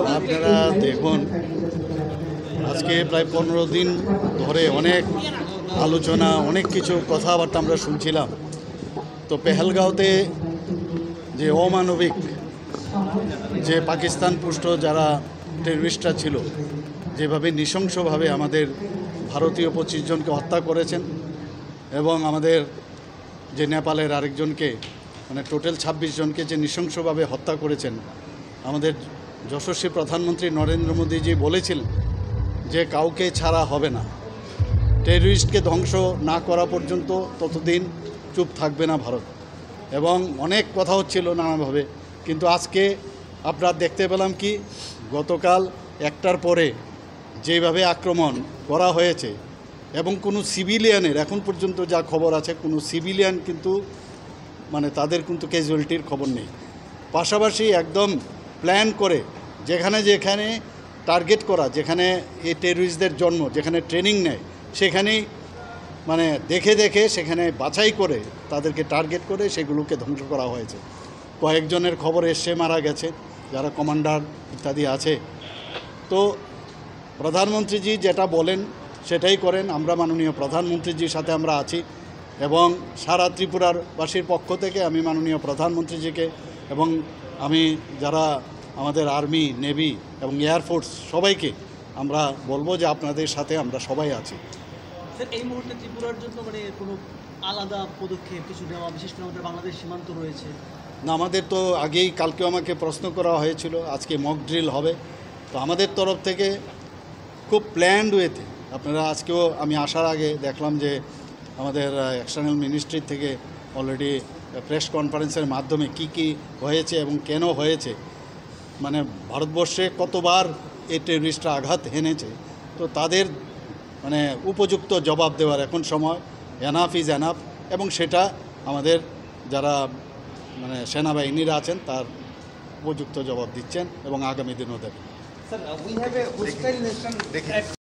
আপনারা দেখুন আজকে প্রায় 15 দিন ধরে অনেক আলোচনা অনেক কিছু কথাবার্তা আমরা শুনছিলাম। তো পেহেলগাঁওতে যে অমানবিক যে পাকিস্তান পুষ্ট যারা টেররিস্টরা ছিল, যেভাবে নৃশংসভাবে আমাদের ভারতীয় 25 জনকে হত্যা করেছেন এবং আমাদের যে নেপালের আরেকজনকে মানে টোটাল 26 জনকে যে নৃশংসভাবে হত্যা করেছেন, আমাদের যশস্বী প্রধানমন্ত্রী নরেন্দ্র মোদীজি বলেছিলেন যে কাউকে ছাড়া হবে না, টেররিস্টকে ধ্বংস না করা পর্যন্ত ততদিন চুপ থাকবে না ভারত। এবং অনেক কথা হচ্ছিল নানাভাবে, কিন্তু আজকে আপনারা দেখতে পেলাম কি গতকাল একটার পরে যেভাবে আক্রমণ করা হয়েছে এবং কোনো সিভিলিয়ানের এখন পর্যন্ত যা খবর আছে কোনো সিভিলিয়ান কিন্তু মানে তাদের কিন্তু ক্যাজুয়ালিটির খবর নেই। পাশাপাশি একদম প্ল্যান করে যেখানে যেখানে টার্গেট করা, যেখানে এই টেররিস্টদের জন্ম, যেখানে ট্রেনিং নেয় সেখানেই মানে দেখে দেখে সেখানে বাছাই করে তাদেরকে টার্গেট করে সেগুলোকে ধ্বংস করা হয়েছে। কয়েকজনের খবর এসে মারা গেছে যারা কমান্ডার ইত্যাদি আছে। তো প্রধানমন্ত্রীজি যেটা বলেন সেটাই করেন। আমরা মাননীয় প্রধানমন্ত্রীজির সাথে আমরা আছি এবং সারা ত্রিপুরার বাসীর পক্ষ থেকে আমি মাননীয় প্রধানমন্ত্রীজিকে এবং আমি যারা আমাদের আর্মি, নেভি এবং এয়ারফোর্স সবাইকে আমরা বলবো যে আপনাদের সাথে আমরা সবাই আছি। স্যার, এই মুহূর্তে ত্রিপুরার জন্য মানে কোনো আলাদা পদক্ষেপ কিছু নেওয়া, বিশেষ করে আমাদের বাংলাদেশ সীমান্ত রয়েছে না, আমাদের তো আগেই কালকেও আমাকে প্রশ্ন করা হয়েছিল আজকে মক ড্রিল হবে। তো আমাদের তরফ থেকে খুব প্ল্যান্ড ওয়েতে আপনারা আজকেও আমি আসার আগে দেখলাম যে আমাদের এক্সটার্নাল মিনিস্ট্রি থেকে অলরেডি প্রেস কনফারেন্সের মাধ্যমে কি হয়েছে এবং কেন হয়েছে, মানে ভারতবর্ষে কতবার এই টেররিস্টরা আঘাত হেনেছে, তো তাদের মানে উপযুক্ত জবাব দেওয়ার এখন সময়। এনাফ ইজ এনাফ, এবং সেটা আমাদের যারা মানে সেনাবাহিনীরা আছেন তার উপযুক্ত জবাব দিচ্ছেন এবং আগামী দিনও দেবেন।